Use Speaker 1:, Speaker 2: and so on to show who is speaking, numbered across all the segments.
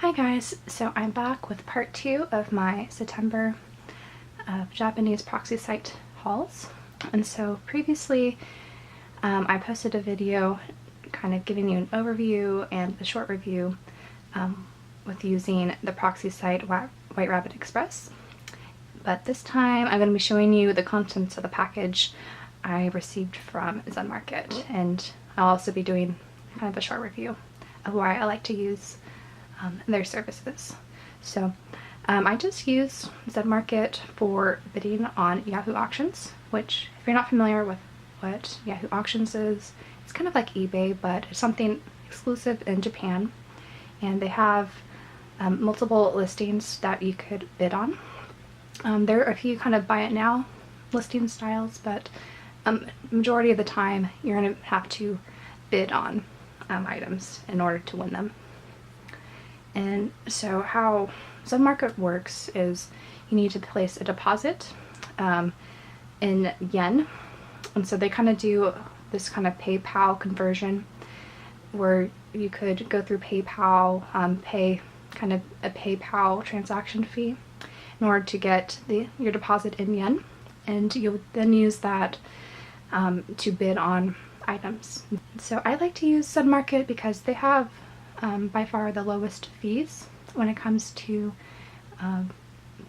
Speaker 1: Hi guys, so I'm back with part 2 of my September Japanese proxy site hauls. And so previously I posted a video kind of giving you an overview and a short review with using the proxy site White Rabbit Express. But this time I'm going to be showing you the contents of the package I received from Zenmarket, and I'll also be doing kind of a short review of why I like to use their services. So I just use Zenmarket for bidding on Yahoo auctions, which, if you're not familiar with what Yahoo auctions is, it's kind of like eBay, but it's something exclusive in Japan, and they have multiple listings that you could bid on. There are a few kind of buy it now listing styles, but majority of the time you're going to have to bid on items in order to win them. And so how Zenmarket works is you need to place a deposit in yen, and so they kind of do this kind of PayPal conversion where you could go through PayPal, pay kind of a PayPal transaction fee in order to get your deposit in yen, and you'll then use that to bid on items. So I like to use Zenmarket because they have by far the lowest fees when it comes to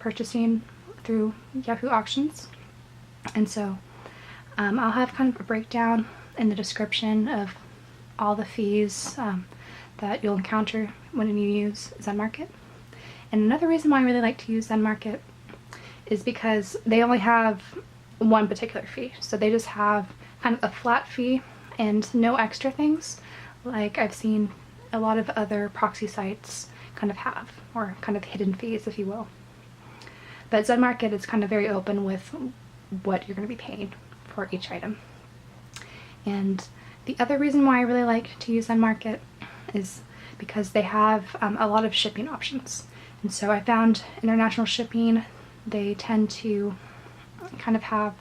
Speaker 1: purchasing through Yahoo auctions. And so I'll have kind of a breakdown in the description of all the fees that you'll encounter when you use Zenmarket. And another reason why I really like to use Zenmarket is because they only have one particular fee. So they just have kind of a flat fee and no extra things like I've seen a lot of other proxy sites kind of have, or kind of hidden fees, if you will. But Zenmarket is kind of very open with what you're going to be paying for each item. And the other reason why I really like to use Zenmarket is because they have a lot of shipping options. And so I found international shipping, they tend to kind of have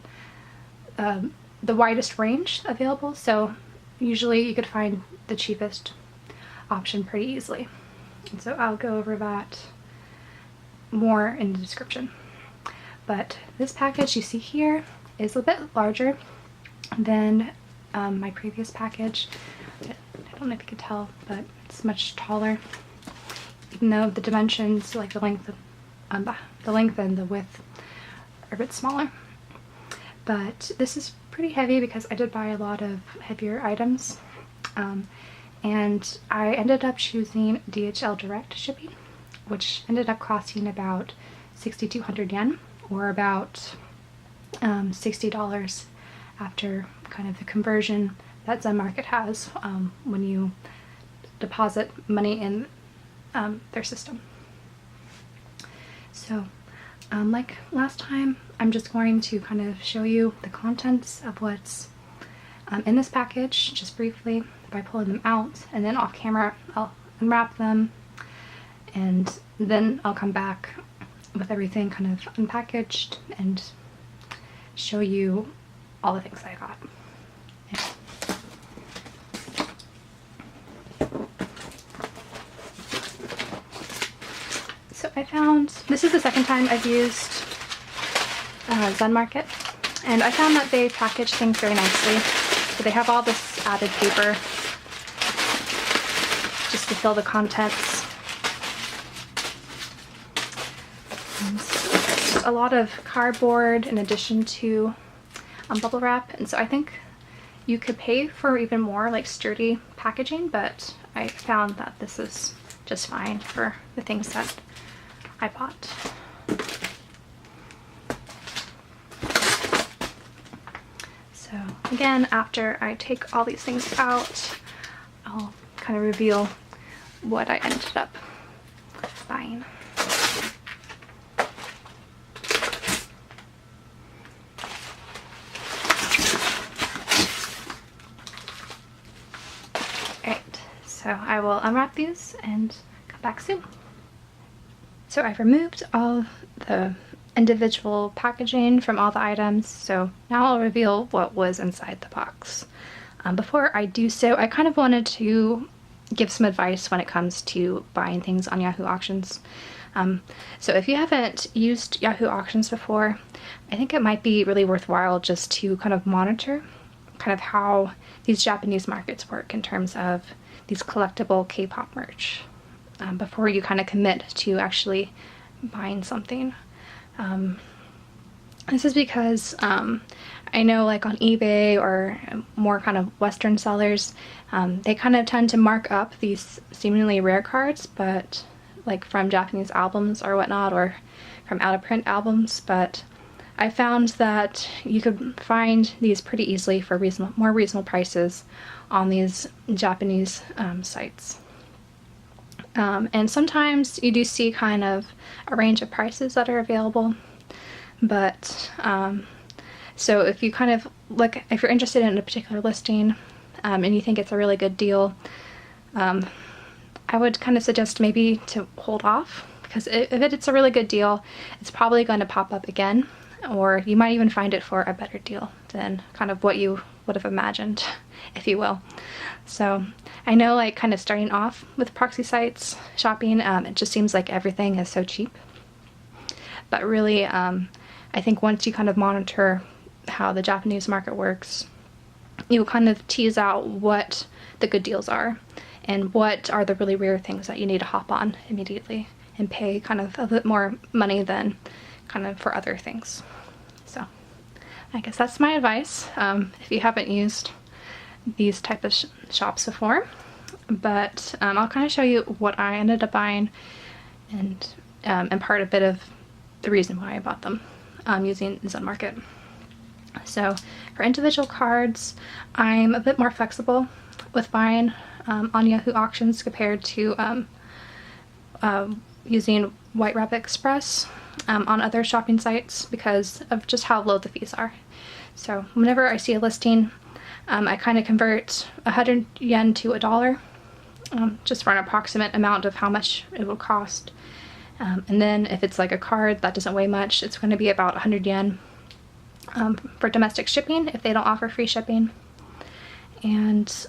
Speaker 1: the widest range available. So usually you could find the cheapest option pretty easily. And so I'll go over that more in the description. But this package you see here is a bit larger than my previous package. I don't know if you could tell, but it's much taller, even though the dimensions, like the length and the width, are a bit smaller. But this is pretty heavy because I did buy a lot of heavier items. And I ended up choosing DHL direct shipping, which ended up costing about 6,200 yen, or about $60 after kind of the conversion that Zenmarket has when you deposit money in their system. So like last time, I'm just going to kind of show you the contents of what's in this package just briefly by pulling them out, and then off camera I'll unwrap them, and then I'll come back with everything kind of unpackaged and show you all the things I got. So I found, this is the second time I've used Zenmarket, and I found that they package things very nicely. So they have all this added paper just to fill the contents. And a lot of cardboard in addition to bubble wrap, and so I think you could pay for even more like sturdy packaging, but I found that this is just fine for the things that I bought. So again, after I take all these things out, I'll kind of reveal what I ended up buying. Alright, so I will unwrap these and come back soon. So I've removed all the individual packaging from all the items, so now I'll reveal what was inside the box. Before I do so, I kind of wanted to give some advice when it comes to buying things on Yahoo Auctions. So if you haven't used Yahoo Auctions before, I think it might be really worthwhile just to kind of monitor kind of how these Japanese markets work in terms of these collectible K-pop merch before you kind of commit to actually buying something. This is because I know like on eBay or more kind of Western sellers, they kind of tend to mark up these seemingly rare cards, but like from Japanese albums or whatnot, or from out of print albums, but I found that you could find these pretty easily for more reasonable prices on these Japanese sites. And sometimes you do see kind of a range of prices that are available, but so if you kind of look, if you're interested in a particular listing and you think it's a really good deal, I would kind of suggest maybe to hold off, because if it's a really good deal, it's probably going to pop up again, or you might even find it for a better deal than kind of what you would have imagined, if you will. So I know, like, kind of starting off with proxy sites shopping, it just seems like everything is so cheap. But really, I think once you kind of monitor how the Japanese market works, you'll kind of tease out what the good deals are and what are the really rare things that you need to hop on immediately and pay kind of a bit more money than kind of for other things. So I guess that's my advice if you haven't used these type of shops before. But I'll kind of show you what I ended up buying and impart a bit of the reason why I bought them using Zenmarket. So for individual cards, I'm a bit more flexible with buying on Yahoo Auctions compared to using White Rabbit Express on other shopping sites because of just how low the fees are. So whenever I see a listing, I kind of convert 100 yen to $1 just for an approximate amount of how much it will cost. And then if it's like a card that doesn't weigh much, it's going to be about 100 yen for domestic shipping if they don't offer free shipping. And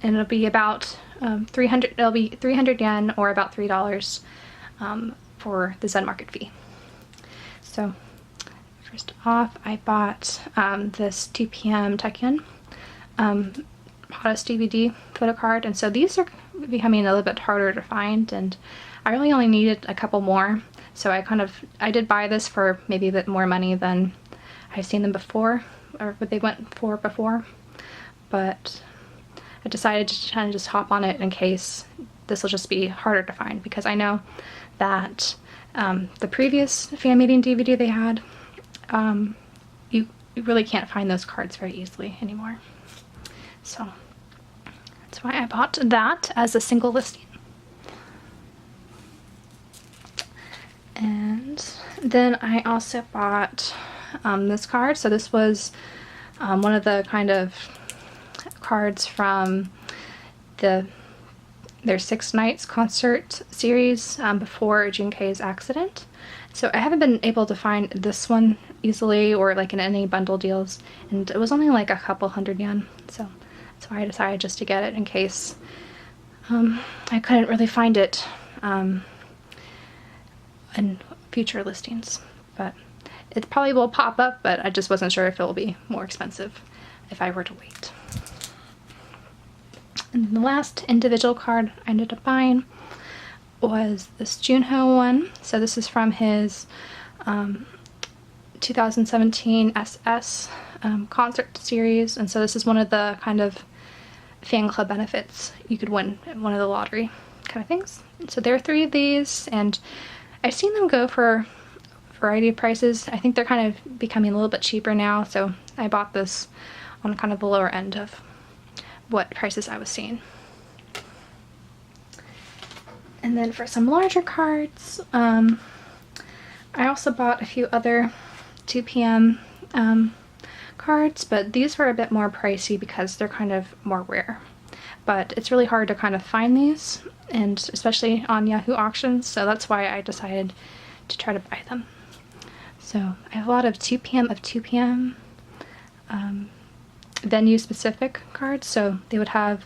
Speaker 1: it'll be about 300 yen or about $3 for the Zenmarket fee. So first off, I bought this 2 p.m. Taikyon hottest DVD photo card, and so these are becoming a little bit harder to find, and I really only needed a couple more, so I did buy this for maybe a bit more money than I've seen them before, or what they went for before, but I decided to kind of just hop on it in case this will just be harder to find, because I know that the previous fan meeting DVD they had, you really can't find those cards very easily anymore. So that's why I bought that as a single listing. And then I also bought this card. So this was one of the kind of cards from their 6 Nights concert series before Junkei's accident. So I haven't been able to find this one easily or like in any bundle deals, and it was only like a couple hundred yen, so that's why I decided just to get it in case I couldn't really find it in future listings. But it probably will pop up, but I just wasn't sure if it will be more expensive if I were to wait. And the last individual card I ended up buying was this Junho one. So this is from his 2017 SS concert series, and so this is one of the kind of fan club benefits you could win at one of the lottery kind of things. So there are 3 of these, and I've seen them go for a variety of prices. I think they're kind of becoming a little bit cheaper now, so I bought this on kind of the lower end of what prices I was seeing. And then for some larger cards, I also bought a few other 2 p.m. Cards, but these were a bit more pricey because they're kind of more rare. But it's really hard to kind of find these, and especially on Yahoo Auctions, so that's why I decided to try to buy them. So I have a lot of 2 p.m. venue specific cards, so they would have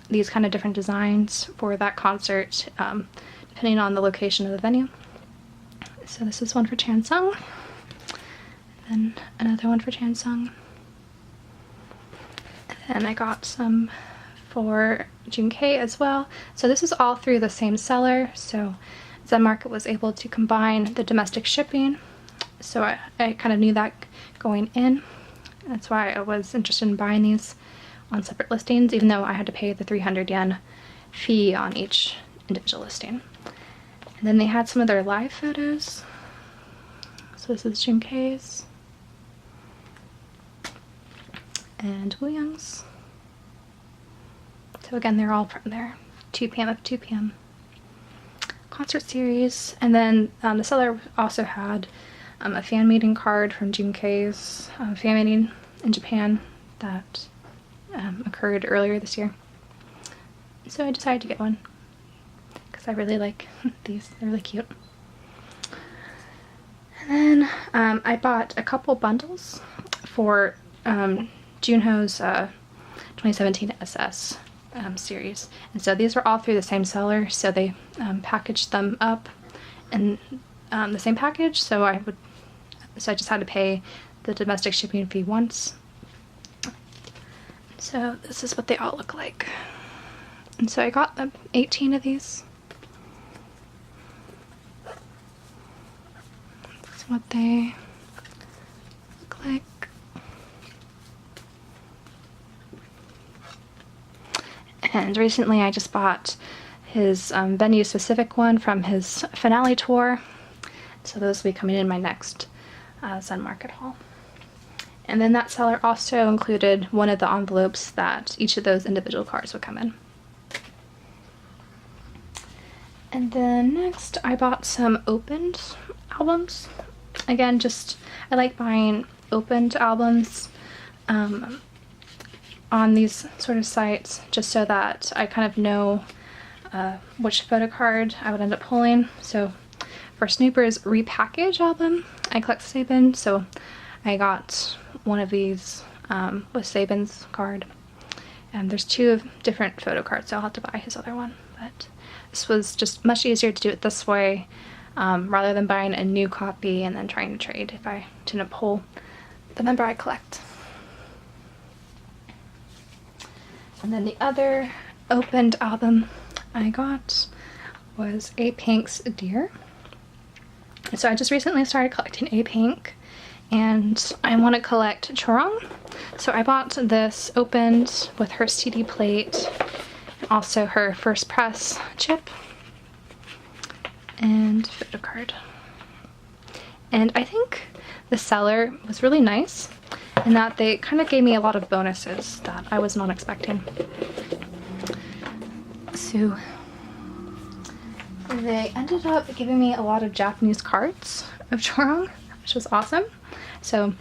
Speaker 1: these kind of different designs for that concert, depending on the location of the venue. So this is one for Chansung, then another one for Chansung, and then I got some for Junkei as well. So this is all through the same seller, so Zenmarket was able to combine the domestic shipping, so I kind of knew that going in. That's why I was interested in buying these on separate listings, even though I had to pay the 300 yen fee on each individual listing. And then they had some of their live photos. So this is Junkei's and Wooyoung's. So again, they're all from their 2 p.m. up 2 p.m. concert series. And then the seller also had a fan meeting card from Junkei's fan meeting in Japan that occurred earlier this year. So I decided to get one because I really like these. They're really cute. And then I bought a couple bundles for Junho's 2017 SS series. And so these were all through the same seller, so they packaged them up in the same package, so I just had to pay the domestic shipping fee once. So this is what they all look like. And so I got 18 of these. This is what they look like. And recently I just bought his venue specific one from his finale tour. So those will be coming in my next Zenmarket haul. And then that seller also included one of the envelopes that each of those individual cards would come in. And then next I bought some opened albums. Again, I like buying opened albums on these sort of sites, just so that I kind of know which photo card I would end up pulling. So for Snooper's repackage album, I collect Sabin, so I got one of these with Sabin's card. And there's 2 different photo cards, so I'll have to buy his other one. But this was just much easier to do it this way, rather than buying a new copy and then trying to trade if I didn't pull the member I collect. And then the other opened album I got was A Pink's Dear. So I just recently started collecting A Pink, and I want to collect Chorong. So I bought this opened with her CD plate, and also her first press chip and photo card. And I think the seller was really nice in that they kind of gave me a lot of bonuses that I was not expecting. So they ended up giving me a lot of Japanese cards of Chorong, which was awesome. So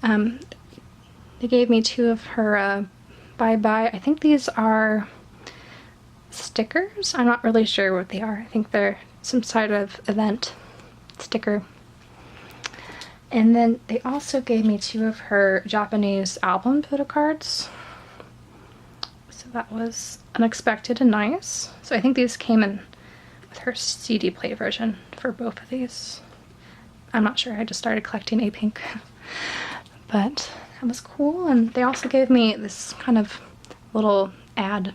Speaker 1: they gave me 2 of her bye-bye. I think these are stickers. I'm not really sure what they are. I think they're some sort of event sticker. And then they also gave me 2 of her Japanese album photo cards. So that was unexpected and nice. So I think these came in with her CD plate version for both of these. I'm not sure, I just started collecting A Pink. But that was cool, and they also gave me this kind of little ad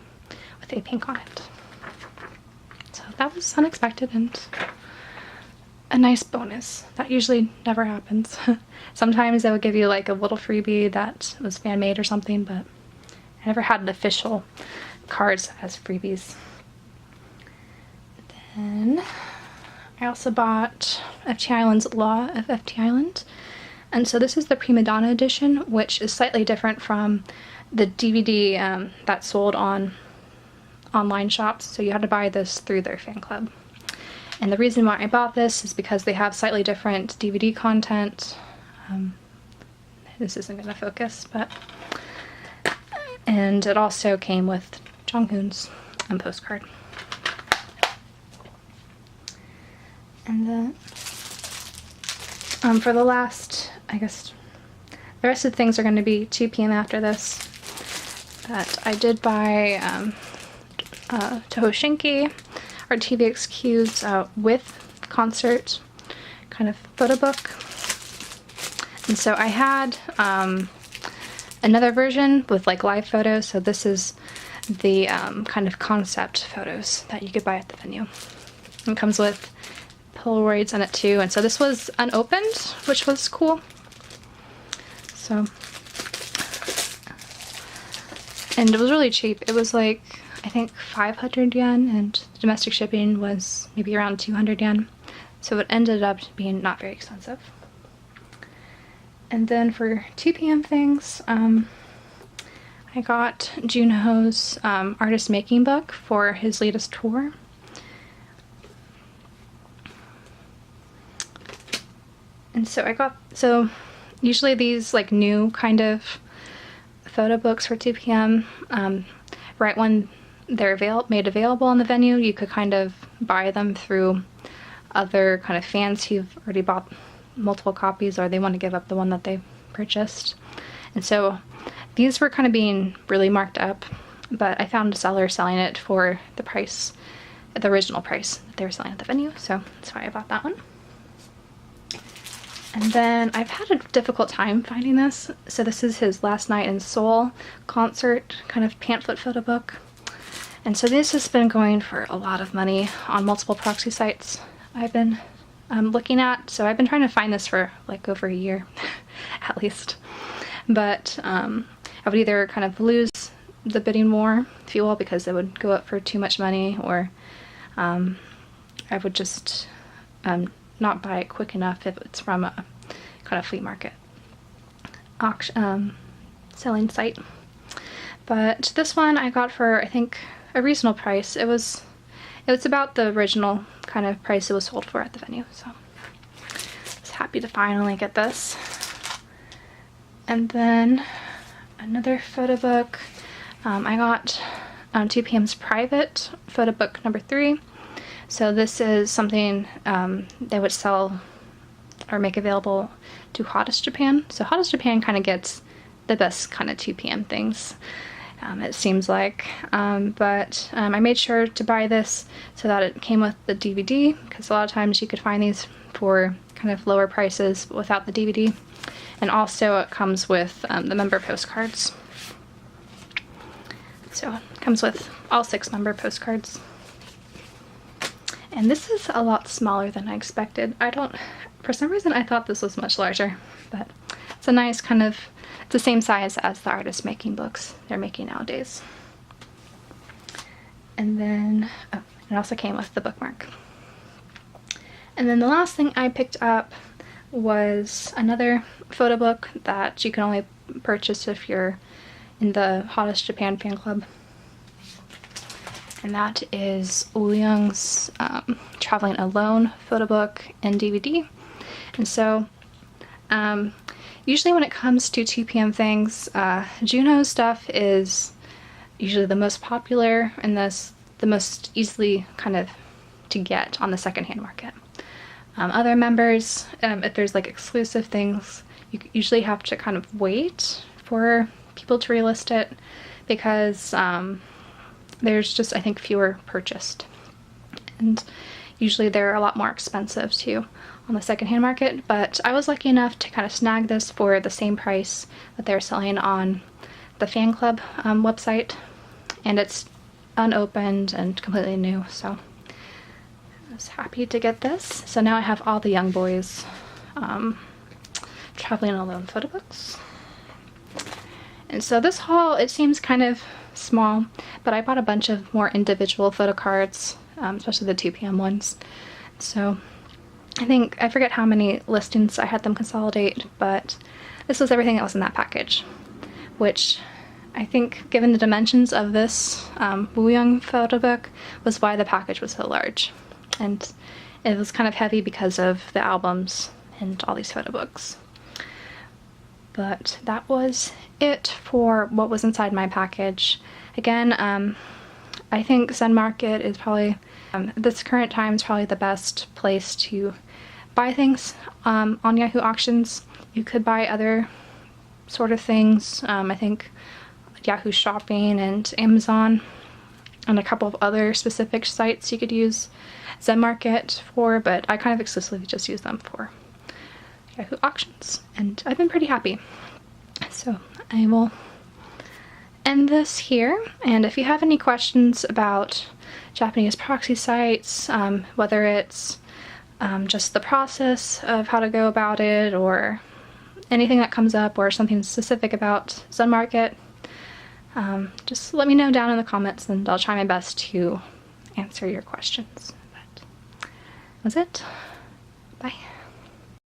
Speaker 1: with A Pink on it. So that was unexpected and a nice bonus. That usually never happens. Sometimes they would give you like a little freebie that was fan-made or something, but I never had an official cards as freebies. Then I also bought FT Island's Law of FT Island. And so this is the Prima Donna edition, which is slightly different from the DVD that's sold on online shops. So you had to buy this through their fan club. And the reason why I bought this is because they have slightly different DVD content. This isn't going to focus, but... And it also came with Jonghoon's postcard. And then for the last, I guess, the rest of the things are going to be 2 p.m. after this. But I did buy Tohoshinki or TVX Q's with concert kind of photo book. And so I had another version with like live photos. So this is the kind of concept photos that you could buy at the venue. It comes with Polaroids in it too. And so this was unopened, which was cool. So, and it was really cheap. It was like, I think 500 yen, and domestic shipping was maybe around 200 yen. So it ended up being not very expensive. And then for 2 p.m. things, I got Junho's artist making book for his latest tour. And so usually these like new kind of photo books for 2 p.m. Right when they're made available on the venue, you could kind of buy them through other kind of fans who've already bought multiple copies, or they want to give up the one that they purchased. And so these were kind of being really marked up, but I found a seller selling it for the price, the original price that they were selling at the venue, so that's why I bought that one. And then I've had a difficult time finding this. So this is his Last Night in Seoul concert kind of pamphlet photo book. And so this has been going for a lot of money on multiple Proxy sites I've been looking at. So I've been trying to find this for like over a year at least. But I would either kind of lose the bidding war, if you will, because it would go up for too much money, or I would just not buy it quick enough if it's from a kind of flea market auction selling site. But this one I got for, I think, a reasonable price. It was about the original kind of price it was sold for at the venue, so I was happy to finally get this. And then another photo book. I got 2 p.m.'s private photo book number 3. So this is something they would sell or make available to Hottest Japan. So Hottest Japan kind of gets the best kind of 2 p.m. things, it seems like. But I made sure to buy this so that it came with the DVD, because a lot of times you could find these for kind of lower prices without the DVD. And also it comes with the member postcards. So it comes with all 6 member postcards. And this is a lot smaller than I expected. For some reason I thought this was much larger, but it's a nice kind of, it's the same size as the artist making books they're making nowadays. And then, oh, it also came with the bookmark. And then the last thing I picked up was another photo book that you can only purchase if you're in the Hottest Japan fan club. And that is Woo-young's Traveling Alone photo book and DVD. And so usually when it comes to 2 p.m. things, Junho's stuff is usually the most popular and the most easily kind of to get on the secondhand market. Other members, if there's like exclusive things, you usually have to kind of wait for people to relist it, because there's just, I think, fewer purchased. And usually they're a lot more expensive too on the secondhand market, but I was lucky enough to kind of snag this for the same price that they're selling on the fan club website, and it's unopened and completely new, so I was happy to get this. So now I have all the young boys Traveling Alone photo books. And so this haul, it seems kind of small, but I bought a bunch of more individual photo cards, especially the 2 p.m. ones. So I forget how many listings I had them consolidate, but this was everything that was in that package, which I think, given the dimensions of this Woo-young photo book, was why the package was so large. And it was kind of heavy because of the albums and all these photo books. But that was it for what was inside my package. Again, I think Zenmarket is probably, at this current time, is probably the best place to buy things on Yahoo Auctions. You could buy other sort of things. I think Yahoo Shopping and Amazon and a couple of other specific sites you could use Zenmarket for, but I kind of exclusively just use them for Yahoo auctions, and I've been pretty happy. So I will end this here, and if you have any questions about Japanese proxy sites, whether it's just the process of how to go about it, or anything that comes up, or something specific about Zenmarket, just let me know down in the comments and I'll try my best to answer your questions. But that was it. Bye.